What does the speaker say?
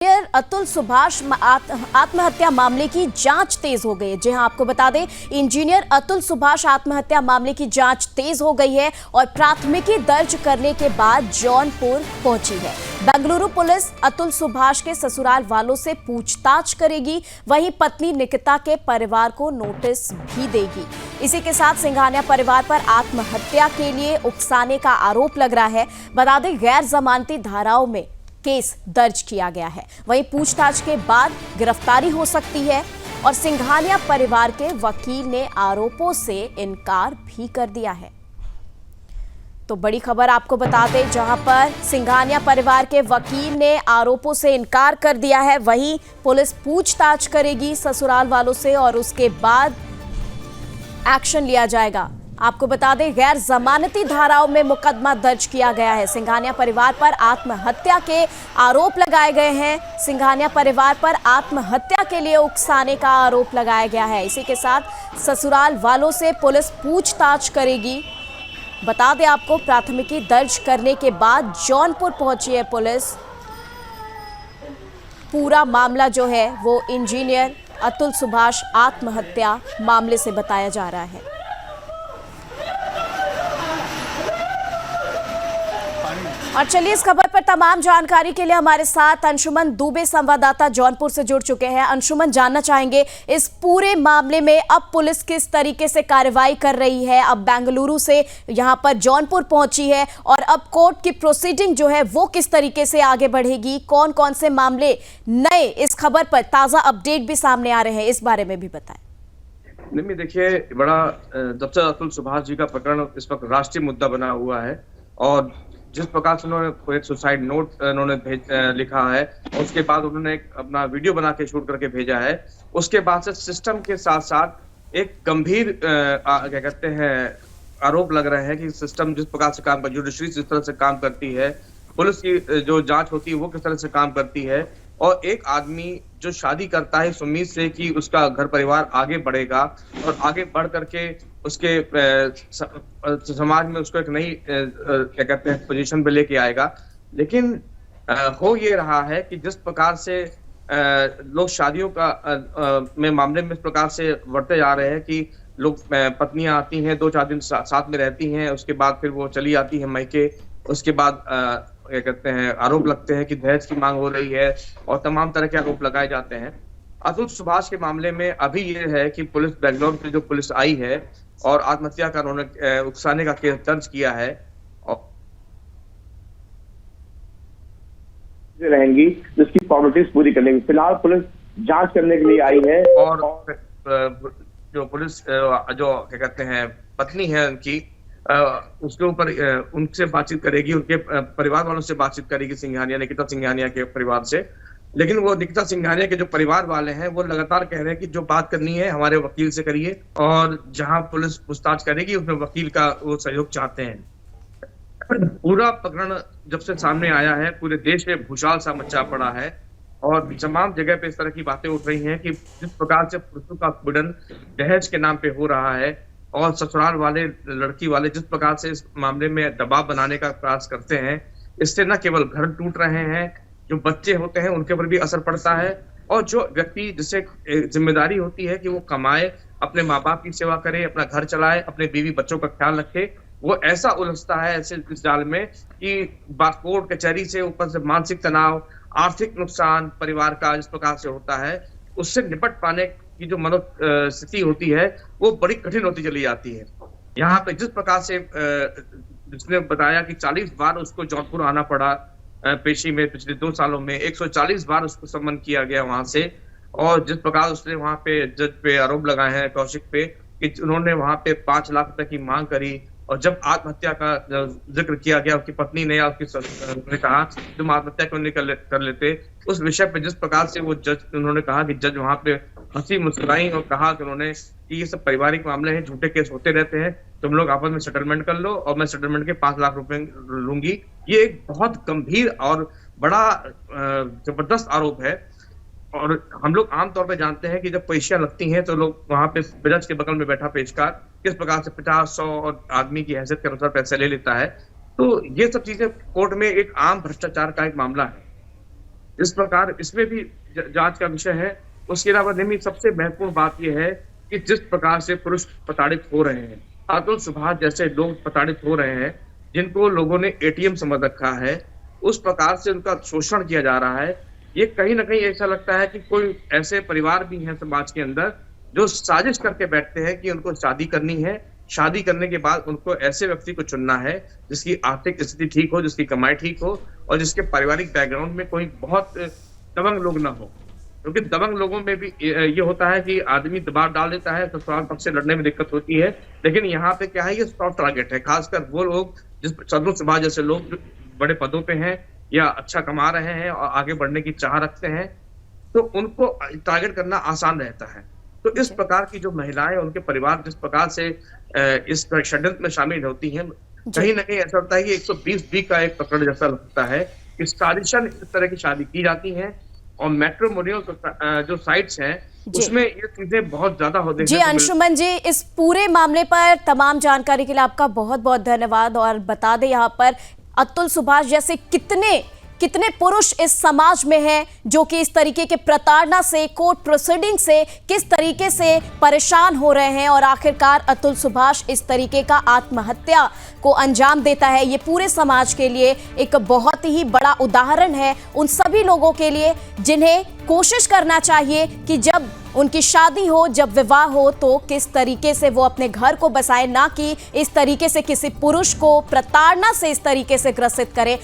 Engineer Atul Subhash आत्महत्या मामले की जांच तेज हो गई है। जी हां, आपको बता दें, इंजीनियर अतुल सुभाष आत्महत्या मामले की जांच तेज हो गई है और प्राथमिकी दर्ज करने के बाद जौनपुर पहुंची है। बेंगलुरु पुलिस अतुल सुभाष के ससुराल वालों से पूछताछ करेगी, वहीं पत्नी निकिता के परिवार को नोटिस भी देगी। इसी के साथ सिंघानिया परिवार पर आत्महत्या के लिए उकसाने का आरोप लग रहा है। बता दें, गैर जमानती धाराओं में केस दर्ज किया गया है। वहीं पूछताछ के बाद गिरफ्तारी हो सकती है और सिंघानिया परिवार के वकील ने आरोपों से इनकार भी कर दिया है। तो बड़ी खबर आपको बता दें, जहां पर सिंघानिया परिवार के वकील ने आरोपों से इनकार कर दिया है, वहीं पुलिस पूछताछ करेगी ससुराल वालों से और उसके बाद एक्शन लिया जाएगा। आपको बता दें, गैर जमानती धाराओं में मुकदमा दर्ज किया गया है। सिंघानिया परिवार पर आत्महत्या के आरोप लगाए गए हैं। सिंघानिया परिवार पर आत्महत्या के लिए उकसाने का आरोप लगाया गया है। इसी के साथ ससुराल वालों से पुलिस पूछताछ करेगी। बता दें आपको, प्राथमिकी दर्ज करने के बाद जौनपुर पहुंची है पुलिस। पूरा मामला जो है वो इंजीनियर अतुल सुभाष आत्महत्या मामले से बताया जा रहा है। और चलिए, इस खबर पर तमाम जानकारी के लिए हमारे साथ अंशुमन दुबे संवाददाता जौनपुर से जुड़ चुके हैं। अंशुमन, जानना चाहेंगे इस पूरे मामले में अब पुलिस किस तरीके से कार्रवाई कर रही है। अब बेंगलुरु से यहां पर जौनपुर पहुंची है और अब कोर्ट की प्रोसीडिंग जो है वो किस तरीके से आगे बढ़ेगी, कौन कौन से मामले नए इस खबर पर ताजा अपडेट भी सामने आ रहे हैं, इस बारे में भी बताएं। नहीं, देखिए, बड़ा जब से अतुल सुभाष जी का प्रकरण इस वक्त राष्ट्रीय मुद्दा बना हुआ है और जिस प्रकार से उन्होंने एक सुसाइड नोट उन्होंने लिखा है, उसके बाद उन्होंने एक अपना वीडियो बना के शूट करके भेजा है, उसके बाद से सिस्टम के साथ साथ एक गंभीर क्या कहते हैं आरोप लग रहे हैं कि सिस्टम जिस प्रकार से काम कर, जुडिशरी जिस तरह से काम करती है, पुलिस की जो जांच होती है वो किस तरह से काम करती है, और एक आदमी जो शादी करता है इस उम्मीद से कि उसका घर परिवार आगे बढ़ेगा और आगे बढ़ करके उसके समाज में उसको एक नई क्या कहते हैं पोजीशन पे लेके आएगा। लेकिन हो ये रहा है कि जिस प्रकार से लोग शादियों का में मामले में इस प्रकार से बढ़ते जा रहे हैं कि लोग पत्नियां आती हैं, 2-4 दिन साथ में रहती हैं, उसके बाद फिर वो चली आती है मायके, उसके बाद क्या कहते हैं आरोप लगते हैं कि दहेज की मांग हो रही है और तमाम तरह के आरोप लगाए जाते हैं। अतुल सुभाष के मामले में अभी ये है कि पुलिस बेंगलोर से जो पुलिस आई है और आत्महत्या का उन्होंने उकसाने का केस दर्ज किया है और रहेंगी जिसकी फॉर्मेलिटीज पूरी कर लेंगी। फिलहाल पुलिस जांच करने के लिए आई है और जो पुलिस जो क्या कहते हैं पत्नी है उनकी, उसके ऊपर उनसे बातचीत करेगी, उनके परिवार वालों से बातचीत करेगी, सिंघानिया निकिता सिंघानिया के परिवार से। लेकिन वो निकिता सिंघानिया के जो परिवार वाले हैं वो लगातार कह रहे हैं कि जो बात करनी है हमारे वकील से करिए, और जहां पुलिस पूछताछ करेगी उसमें वकील का वो सहयोग चाहते हैं। पूरा प्रकरण जब से सामने आया है पूरे देश में भूचाल सा मचा पड़ा है और तमाम जगह पे इस तरह की बातें उठ रही हैं कि जिस प्रकार से पुरुषों का पीड़न दहेज के नाम पे हो रहा है और ससुराल वाले लड़की वाले जिस प्रकार से इस मामले में दबाव बनाने का प्रयास करते हैं, इससे न केवल घर टूट रहे हैं, जो बच्चे होते हैं उनके ऊपर भी असर पड़ता है, और जो व्यक्ति जिसे जिम्मेदारी होती है कि वो कमाए, अपने माँ बाप की सेवा करे, अपना घर चलाए, अपने बीवी बच्चों का ख्याल रखे, वो ऐसा उलझता है ऐसे इस जाल में कि कोर्ट कचहरी से ऊपर से मानसिक तनाव, आर्थिक नुकसान परिवार का जिस प्रकार से होता है, उससे निपट पाने की जो मनोस्थिति होती है वो बड़ी कठिन होती चली जाती है। यहाँ पे जिस प्रकार से जिसने बताया कि 40 बार उसको जौनपुर आना पड़ा पेशी में, पिछले 2 सालों में 140 बार उसको सम्मन किया गया वहां से, और जिस प्रकार उसने वहां पे जज पे आरोप लगाए हैं कौशिक पे कि उन्होंने वहां पे 5 लाख रुपए की मांग करी, और जब आत्महत्या का जिक्र किया गया उसकी पत्नी ने या उसकी ने कहा तुम आत्महत्या क्यों नहीं कर लेते, उस विषय पे जिस प्रकार से वो जज उन्होंने कहा कि जज वहां पे हंसी मुस्कुराई और कहा कि उन्होंने कि ये सब पारिवारिक मामले हैं, झूठे केस होते रहते हैं, तुम लोग आपस में सेटलमेंट कर लो और मैं सेटलमेंट के 5 लाख रुपए लूंगी। ये एक बहुत गंभीर और बड़ा जबरदस्त आरोप है, और हम लोग आमतौर पे जानते हैं कि जब पेशियां लगती हैं तो लोग वहां पे जज के बगल में बैठा पेशकार किस प्रकार से 50-100 और आदमी की हैसियत के अनुसार पैसे ले लेता है। तो ये सब चीजें कोर्ट में एक आम भ्रष्टाचार का एक मामला है। इस प्रकार इसमें भी जांच का विषय है। उसके अलावा निमित सबसे महत्वपूर्ण बात यह है कि जिस प्रकार से पुरुष प्रताड़ित हो रहे हैं, अतुल सुभाष जैसे लोग प्रताड़ित हो रहे हैं, जिनको लोगों ने एटीएम समझ रखा है, उस प्रकार से उनका शोषण किया जा रहा है। ये कहीं ना कहीं ऐसा लगता है कि कोई ऐसे परिवार भी हैं समाज के अंदर जो साजिश करके बैठते हैं कि उनको शादी करनी है, शादी करने के बाद उनको ऐसे व्यक्ति को चुनना है जिसकी आर्थिक स्थिति ठीक हो, जिसकी कमाई ठीक हो और जिसके पारिवारिक बैकग्राउंड में कोई बहुत दबंग लोग ना हो। क्योंकि दबंग लोगों में भी ये होता है कि आदमी दबाव डाल देता है, ससुराल पक्ष से लड़ने में दिक्कत होती है। लेकिन यहाँ पे क्या है, ये सॉफ्ट टारगेट है, खासकर वो लोग जिस अतुल सुभाष जैसे लोग बड़े पदों पे हैं या अच्छा कमा रहे हैं और आगे बढ़ने की चाह रखते हैं, तो उनको टारगेट करना आसान रहता है। तो इस प्रकार की जो महिलाएं, उनके परिवार जिस प्रकार से इस षड्यंत्र में शामिल होती हैं, कहीं ना कहीं ऐसा होता है कि 120 का एक पकड़ जैसा लगता है कि साजिशन इस तरह की शादी की जाती है। और मैट्रिमोनियल जो साइट्स हैं उसमें ये चीजें बहुत ज्यादा होती हैं। जी अंशुमन जी, इस पूरे मामले पर तमाम जानकारी के लिए आपका बहुत बहुत धन्यवाद। और बता दें यहाँ पर अतुल सुभाष जैसे कितने पुरुष इस समाज में हैं जो कि इस तरीके के प्रताड़ना से, कोर्ट प्रोसीडिंग से किस तरीके से परेशान हो रहे हैं और आखिरकार अतुल सुभाष इस तरीके का आत्महत्या को अंजाम देता है। ये पूरे समाज के लिए एक बहुत ही बड़ा उदाहरण है, उन सभी लोगों के लिए जिन्हें कोशिश करना चाहिए कि जब उनकी शादी हो, जब विवाह हो, तो किस तरीके से वो अपने घर को बसाए, ना कि इस तरीके से किसी पुरुष को प्रताड़ना से इस तरीके से ग्रसित करें।